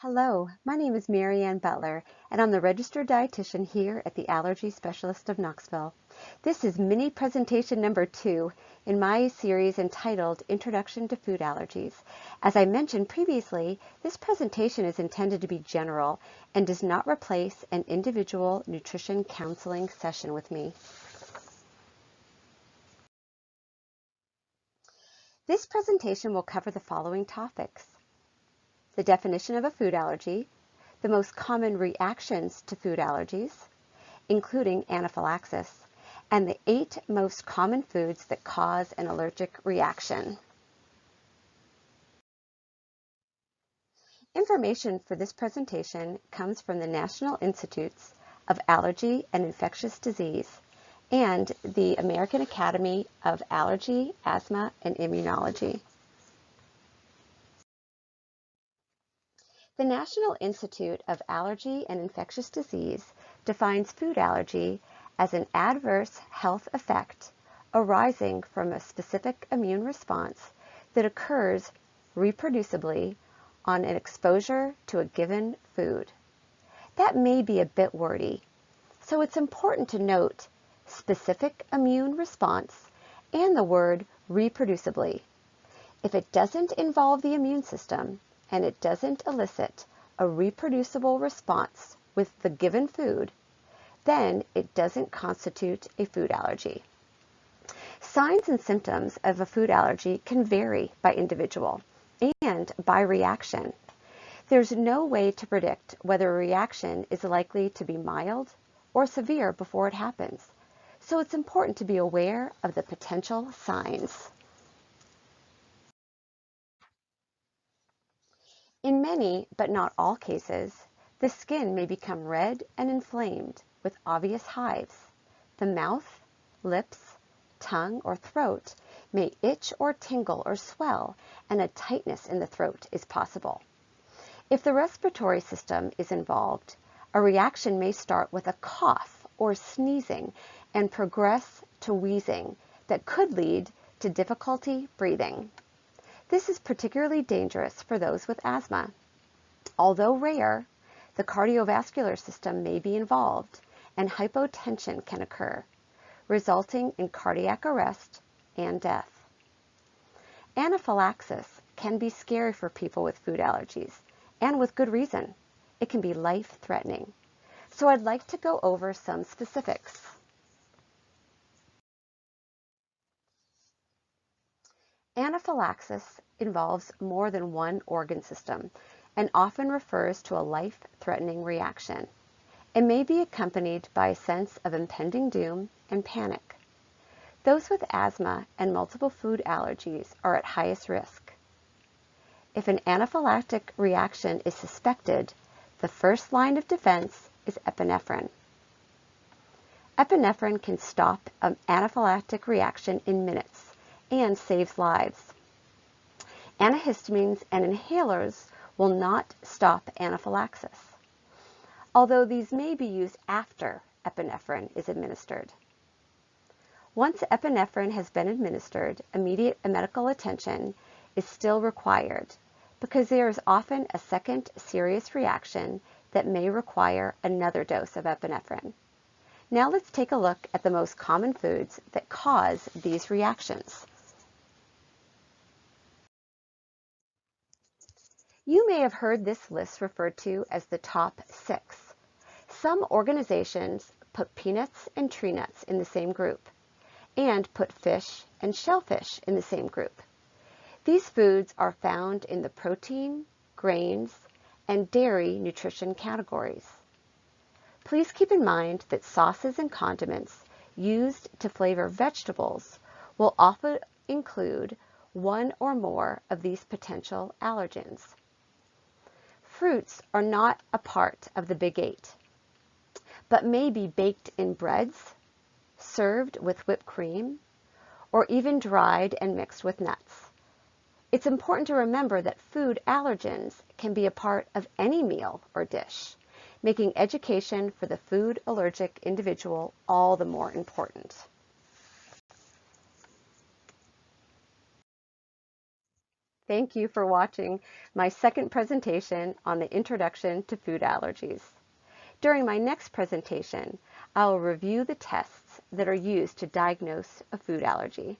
Hello, my name is Mary Ann Butler, and I'm the registered dietitian here at the Allergy Specialist of Knoxville. This is mini presentation number 2 in my series entitled Introduction to Food Allergies. As I mentioned previously, this presentation is intended to be general and does not replace an individual nutrition counseling session with me. This presentation will cover the following topics: the definition of a food allergy, the most common reactions to food allergies, including anaphylaxis, and the 8 most common foods that cause an allergic reaction. Information for this presentation comes from the National Institutes of Allergy and Infectious Disease and the American Academy of Allergy, Asthma, and Immunology. The National Institute of Allergy and Infectious Disease defines food allergy as an adverse health effect arising from a specific immune response that occurs reproducibly on an exposure to a given food. That may be a bit wordy, so it's important to note specific immune response and the word reproducibly. If it doesn't involve the immune system, and it doesn't elicit a reproducible response with the given food, then it doesn't constitute a food allergy. Signs and symptoms of a food allergy can vary by individual and by reaction. There's no way to predict whether a reaction is likely to be mild or severe before it happens, so it's important to be aware of the potential signs. In many, but not all cases, the skin may become red and inflamed with obvious hives. The mouth, lips, tongue, or throat may itch or tingle or swell, and a tightness in the throat is possible. If the respiratory system is involved, a reaction may start with a cough or sneezing and progress to wheezing that could lead to difficulty breathing. This is particularly dangerous for those with asthma. Although rare, the cardiovascular system may be involved and hypotension can occur, resulting in cardiac arrest and death. Anaphylaxis can be scary for people with food allergies, and with good reason. It can be life-threatening. So I'd like to go over some specifics. Anaphylaxis involves more than one organ system and often refers to a life-threatening reaction. It may be accompanied by a sense of impending doom and panic. Those with asthma and multiple food allergies are at highest risk. If an anaphylactic reaction is suspected, the first line of defense is epinephrine. Epinephrine can stop an anaphylactic reaction in minutes and saves lives. Antihistamines and inhalers will not stop anaphylaxis, although these may be used after epinephrine is administered. Once epinephrine has been administered, immediate medical attention is still required because there is often a second serious reaction that may require another dose of epinephrine. Now let's take a look at the most common foods that cause these reactions. You may have heard this list referred to as the top 6. Some organizations put peanuts and tree nuts in the same group and put fish and shellfish in the same group. These foods are found in the protein, grains, and dairy nutrition categories. Please keep in mind that sauces and condiments used to flavor vegetables will often include one or more of these potential allergens. Fruits are not a part of the Big 8, but may be baked in breads, served with whipped cream, or even dried and mixed with nuts. It's important to remember that food allergens can be a part of any meal or dish, making education for the food allergic individual all the more important. Thank you for watching my second presentation on the introduction to food allergies. During my next presentation, I will review the tests that are used to diagnose a food allergy.